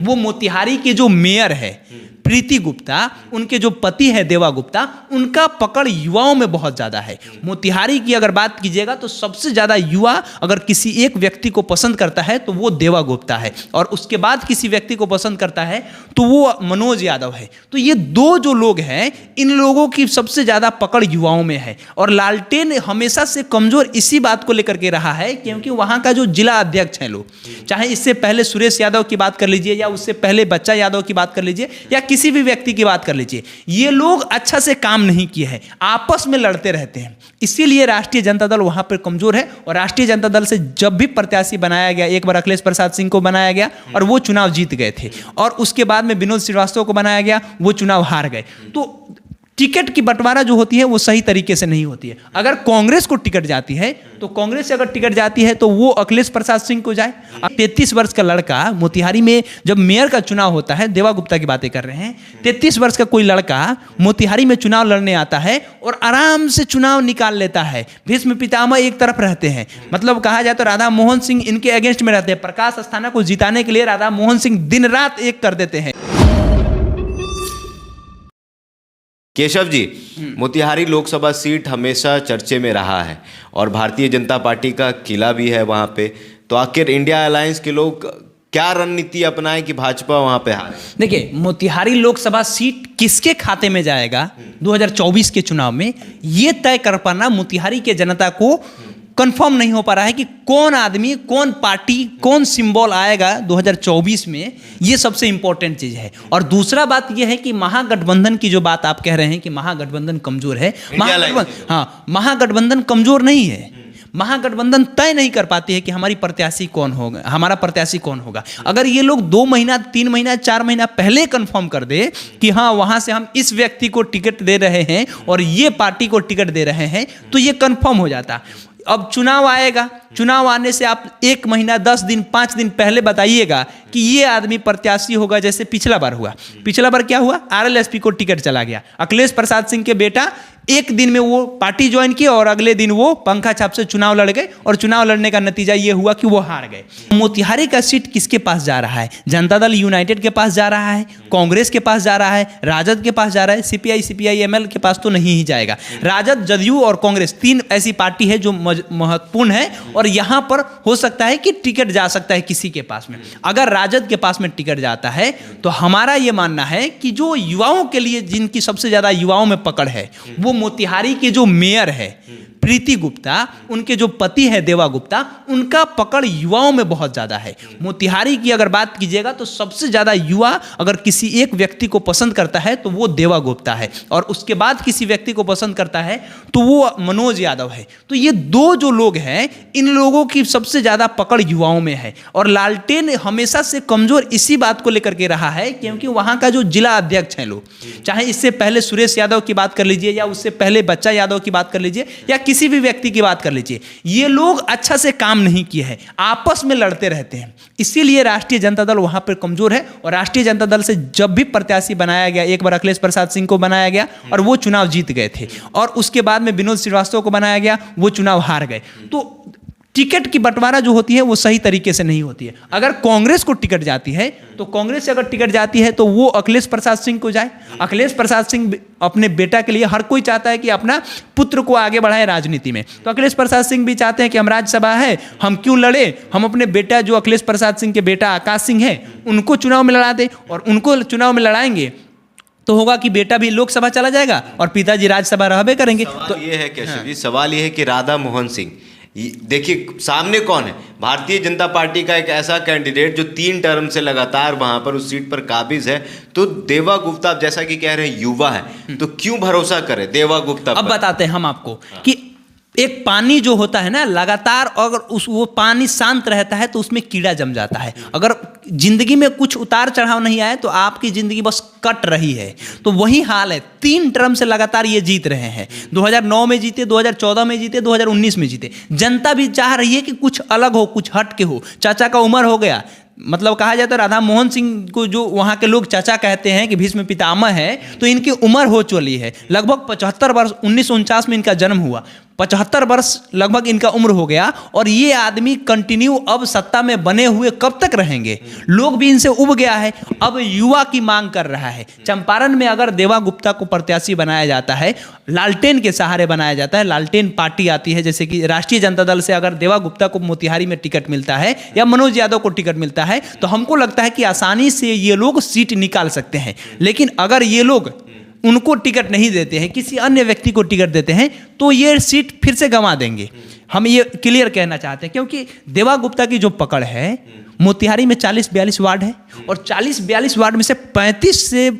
वो मोतिहारी के जो मेयर है प्रीति गुप्ता, उनके जो पति है देवा गुप्ता, उनका पकड़ युवाओं में बहुत ज़्यादा है। मोतिहारी की अगर बात कीजिएगा तो सबसे ज़्यादा युवा अगर किसी एक व्यक्ति को पसंद करता है तो वो देवा गुप्ता है, और उसके बाद किसी व्यक्ति को पसंद करता है तो वो मनोज यादव है। तो ये दो जो लोग हैं, इन लोगों की सबसे ज़्यादा पकड़ युवाओं में है। और लालटेन हमेशा से कमज़ोर इसी बात को लेकर के रहा है क्योंकि वहाँ का जो जिला अध्यक्ष हैं लोग, चाहे इससे पहले सुरेश यादव की बात कर लीजिए या उससे पहले बच्चा यादव की बात कर लीजिए या किसी भी व्यक्ति की बात कर लीजिए, ये लोग अच्छा से काम नहीं किए हैं, आपस में लड़ते रहते हैं। इसीलिए राष्ट्रीय जनता दल वहां पर कमजोर है। और राष्ट्रीय जनता दल से जब भी प्रत्याशी बनाया गया, एक बार अखिलेश प्रसाद सिंह को बनाया गया और वो चुनाव जीत गए थे, और उसके बाद में विनोद श्रीवास्तव को बनाया गया, वो चुनाव हार गए। तो टिकट की बंटवारा जो होती है वो सही तरीके से नहीं होती है। अगर कांग्रेस को टिकट जाती है तो कांग्रेस से अगर टिकट जाती है तो वो अखिलेश प्रसाद सिंह को जाए। अब 33 वर्ष का लड़का मोतिहारी में जब मेयर का चुनाव होता है, देवा गुप्ता की बातें कर रहे हैं, 33 वर्ष का कोई लड़का मोतिहारी में चुनाव लड़ने आता है और आराम से चुनाव निकाल लेता है। भीष्म पितामह एक तरफ रहते हैं, मतलब कहा जाए तो राधा मोहन सिंह इनके अगेंस्ट में रहते हैं। प्रकाश अस्थाना को जिताने के लिए राधा मोहन सिंह दिन रात एक कर देते हैं। केशव जी, मोतिहारी लोकसभा सीट हमेशा चर्चे में रहा है और भारतीय जनता पार्टी का किला भी है वहाँ पे। तो आखिर इंडिया अलायंस के लोग क्या रणनीति अपनाएं कि भाजपा वहाँ पे हारे? देखिए, मोतिहारी लोकसभा सीट किसके खाते में जाएगा 2024 के चुनाव में, ये तय कर पाना मोतिहारी के जनता को कंफर्म नहीं हो पा रहा है कि कौन आदमी, कौन पार्टी, कौन सिंबल आएगा 2024 में। ये सबसे इंपॉर्टेंट चीज है। और दूसरा बात यह है कि महागठबंधन की जो बात आप कह रहे हैं कि महागठबंधन कमजोर है, महागठबंधन कमजोर नहीं है। महागठबंधन तय नहीं कर पाती है कि हमारी प्रत्याशी कौन होगा, हमारा प्रत्याशी कौन होगा। अगर ये लोग 2 महीना, 3 महीना, 4 महीना पहले कंफर्म कर दे कि हाँ वहां से हम इस व्यक्ति को टिकट दे रहे हैं और ये पार्टी को टिकट दे रहे हैं, तो ये कंफर्म हो जाता। अब चुनाव आएगा, चुनाव आने से आप 1 महीना, 10 दिन, 5 दिन पहले बताइएगा कि ये आदमी प्रत्याशी होगा। जैसे पिछला बार हुआ, पिछला बार क्या हुआ, आरएलएसपी को टिकट चला गया, अखिलेश प्रसाद सिंह के बेटा 1 दिन में वो पार्टी ज्वाइन की और अगले दिन वो पंखा छाप से चुनाव लड़ गए और चुनाव लड़ने का नतीजा ये हुआ कि वो हार गए। मोतिहारी का सीट किसके पास जा रहा है? जनता दल यूनाइटेड के पास जा रहा है, कांग्रेस के पास जा रहा है, राजद के पास जा रहा है, सीपीआई एमएल के पास तो नहीं ही जाएगा। राजद, जदयू और कांग्रेस 3 ऐसी पार्टी है जो महत्वपूर्ण है और यहां पर हो सकता है कि टिकट जा सकता है किसी के पास में। अगर राजद के पास में टिकट जाता है तो हमारा यह मानना है कि जो युवाओं के लिए, जिनकी सबसे ज्यादा युवाओं में पकड़ है, वो मोतिहारी के जो मेयर है प्रीति गुप्ता, उनके जो पति है देवा गुप्ता, उनका पकड़ युवाओं में बहुत ज़्यादा है। मोतिहारी की अगर बात कीजिएगा तो सबसे ज़्यादा युवा अगर किसी एक व्यक्ति को पसंद करता है तो वो देवा गुप्ता है, और उसके बाद किसी व्यक्ति को पसंद करता है तो वो मनोज यादव है। तो ये दो जो लोग हैं, इन लोगों की सबसे ज़्यादा पकड़ युवाओं में है। और लालटेन हमेशा से कमज़ोर इसी बात को लेकर के रहा है क्योंकि वहाँ का जो जिला अध्यक्ष हैं लोग, चाहे इससे पहले सुरेश यादव की बात कर लीजिए या उससे पहले बच्चा यादव की बात कर लीजिए या किसी भी व्यक्ति की बात कर लीजिए, ये लोग अच्छा से काम नहीं किए हैं, आपस में लड़ते रहते हैं। इसीलिए राष्ट्रीय जनता दल वहां पर कमजोर है। और राष्ट्रीय जनता दल से जब भी प्रत्याशी बनाया गया, एक बार अखिलेश प्रसाद सिंह को बनाया गया और वो चुनाव जीत गए थे, और उसके बाद में विनोद श्रीवास्तव को बनाया गया, वो चुनाव हार गए। तो टिकट की बंटवारा जो होती है वो सही तरीके से नहीं होती है। अगर कांग्रेस को टिकट जाती है तो कांग्रेस से अगर टिकट जाती है तो वो अखिलेश प्रसाद सिंह को जाए। अखिलेश प्रसाद सिंह अपने बेटा के लिए, हर कोई चाहता है कि अपना पुत्र को आगे बढ़ाए राजनीति में, तो अखिलेश प्रसाद सिंह भी चाहते हैं कि हम राज्यसभा है, हम क्यों लड़े, हम अपने बेटा जो अखिलेश प्रसाद सिंह के बेटा आकाश सिंह है उनको चुनाव में लड़ा दे। और उनको चुनाव में लड़ाएंगे तो होगा कि बेटा भी लोकसभा चला जाएगा और पिताजी राज्यसभा रहबे करेंगे। तो ये है केशव जी, सवाल ये है कि राधा मोहन सिंह, देखिए सामने कौन है, भारतीय जनता पार्टी का एक ऐसा कैंडिडेट जो 3 टर्म से लगातार वहां पर उस सीट पर काबिज है। तो देवा गुप्ता, जैसा कि कह रहे हैं युवा है, तो क्यों भरोसा करे देवा गुप्ता? अब बताते हैं हम आपको कि एक पानी जो होता है ना, लगातार अगर वो पानी शांत रहता है तो उसमें कीड़ा जम जाता है। अगर जिंदगी में कुछ उतार चढ़ाव नहीं आए तो आपकी जिंदगी बस कट रही है। तो वही हाल है, 3 टर्म से लगातार ये जीत रहे हैं। 2009 में जीते, 2014 में जीते, 2019 में जीते। जनता भी चाह रही है कि कुछ अलग हो, कुछ हट के हो। चाचा का उम्र हो गया, मतलब कहा जाता है राधा मोहन सिंह को जो वहाँ के लोग चाचा कहते हैं कि भीष्म पितामह है, तो इनकी उम्र हो चुकी है लगभग 75 वर्ष। 1949 में इनका जन्म हुआ। 75 वर्ष लगभग इनका उम्र हो गया, और ये आदमी कंटिन्यू अब सत्ता में बने हुए कब तक रहेंगे? लोग भी इनसे उब गया है, अब युवा की मांग कर रहा है। चंपारण में अगर देवा गुप्ता को प्रत्याशी बनाया जाता है, लालटेन के सहारे बनाया जाता है, लालटेन पार्टी आती है, जैसे कि राष्ट्रीय जनता दल से अगर देवा गुप्ता को मोतिहारी में टिकट मिलता है या मनोज यादव को टिकट मिलता है, तो हमको लगता है कि आसानी से ये लोग सीट निकाल सकते हैं। लेकिन अगर ये लोग उनको टिकट नहीं देते हैं, किसी अन्य व्यक्ति को टिकट देते हैं, तो ये सीट फिर से गंवा देंगे। हम ये क्लियर कहना चाहते हैं, क्योंकि देवा गुप्ता की जो पकड़ है, मोतिहारी में 40-42 वार्ड है, और 40-42 वार्ड में से 35 से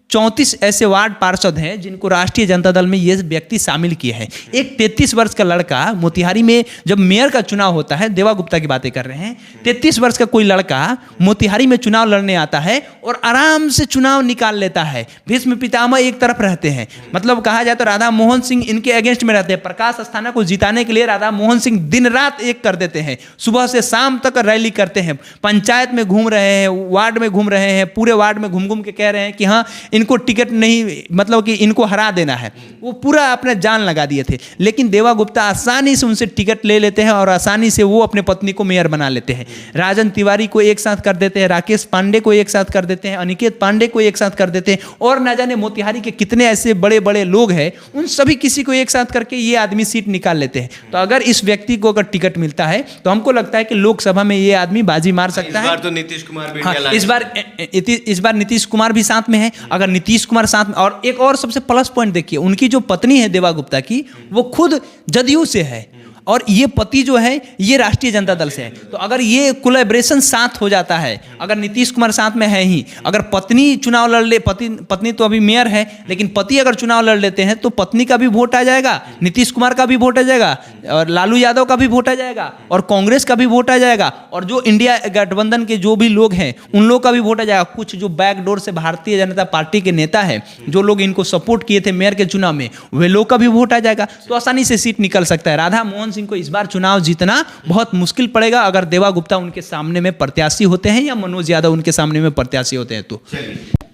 34 ऐसे वार्ड पार्षद हैं जिनको राष्ट्रीय जनता दल में ये व्यक्ति शामिल किए हैं। एक 33 वर्ष का लड़का मोतिहारी में, जब मेयर का चुनाव होता है, देवा गुप्ता की बातें कर रहे हैं, 33 वर्ष का कोई लड़का मोतिहारी में चुनाव लड़ने आता है और आराम से चुनाव निकाल लेता है। भीष्म पितामह एक तरफ रहते हैं, मतलब कहा जाए तो राधा मोहन सिंह इनके अगेंस्ट में रहते हैं। प्रकाश अस्थाना को जिताने के लिए राधा मोहन सिंह दिन रात एक कर देते हैं, सुबह से शाम तक रैली करते हैं, पंचायत में घूम रहे हैं, वार्ड में घूम रहे हैं, पूरे वार्ड में घूम घूम के कह रहे हैं कि हाँ इनको टिकट नहीं, मतलब कि इनको हरा देना है। वो पूरा अपने जान लगा दिए थे, लेकिन देवा गुप्ता आसानी से उनसे टिकट ले लेते हैं और आसानी से वो अपने पत्नी को मेयर बना लेते हैं। राजन तिवारी को एक साथ कर देते हैं, राकेश पांडे को एक साथ कर देते हैं, अनिकेत पांडे को एक साथ कर देते हैं, और ना जाने मोतिहारी के कितने ऐसे बड़े बड़े लोग हैं, उन सभी किसी को एक साथ करके ये आदमी सीट निकाल लेते हैं। तो अगर इस व्यक्ति को अगर टिकट मिलता है तो हमको लगता है कि लोकसभा में ये आदमी बाजी मार सकता है। इस बार तो नीतीश कुमार भी इस बार नीतीश कुमार भी साथ में है। अगर नीतीश कुमार साथ में, और एक और सबसे प्लस पॉइंट देखिए, उनकी जो पत्नी है देवा गुप्ता की, वो खुद जदयू से है, और ये पति जो है ये राष्ट्रीय जनता दल से है। तो अगर ये कोलैबोरेशन साथ हो जाता है, अगर नीतीश कुमार साथ में है ही, अगर पत्नी चुनाव लड़ ले, पत्नी तो अभी मेयर है, लेकिन पति अगर चुनाव लड़ लेते हैं तो पत्नी का भी वोट आ जाएगा, नीतीश कुमार का भी वोट आ जाएगा, और लालू यादव का भी वोट आ जाएगा, और कांग्रेस का भी वोट आ जाएगा, और जो इंडिया गठबंधन के जो भी लोग हैं उन लोग का भी वोट आ जाएगा। कुछ जो बैकडोर से भारतीय जनता पार्टी के नेता है, जो लोग इनको सपोर्ट किए थे मेयर के चुनाव में, वे लोग का भी वोट आ जाएगा। तो आसानी से सीट निकल सकता है। राधा मोहन सिंह को इस बार चुनाव जीतना बहुत मुश्किल पड़ेगा अगर देवा गुप्ता उनके सामने में प्रत्याशी होते हैं या मनोज यादव उनके सामने में प्रत्याशी होते हैं।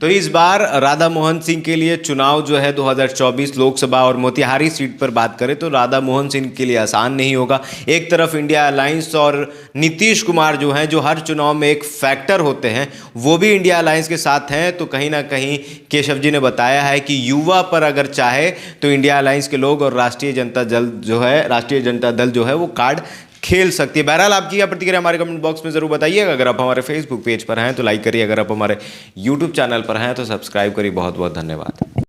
तो इस बार राधा मोहन सिंह के लिए चुनाव जो है 2024 लोकसभा और मोतिहारी सीट पर बात करें तो राधा मोहन सिंह के लिए आसान नहीं होगा। एक तरफ इंडिया अलायंस और नीतीश कुमार जो हैं, जो हर चुनाव में एक फैक्टर होते हैं, वो भी इंडिया अलायंस के साथ हैं। तो कहीं ना कहीं केशव जी ने बताया है कि युवा पर अगर चाहे तो इंडिया अलायंस के लोग और राष्ट्रीय जनता दल जो है वो कार्ड खेल सकती है। बहरहाल आपकी यह प्रतिक्रिया हमारे कमेंट बॉक्स में जरूर बताइएगा। अगर आप हमारे फेसबुक पेज पर हैं तो लाइक करिए, अगर आप हमारे यूट्यूब चैनल पर हैं तो सब्सक्राइब करिए। बहुत बहुत धन्यवाद।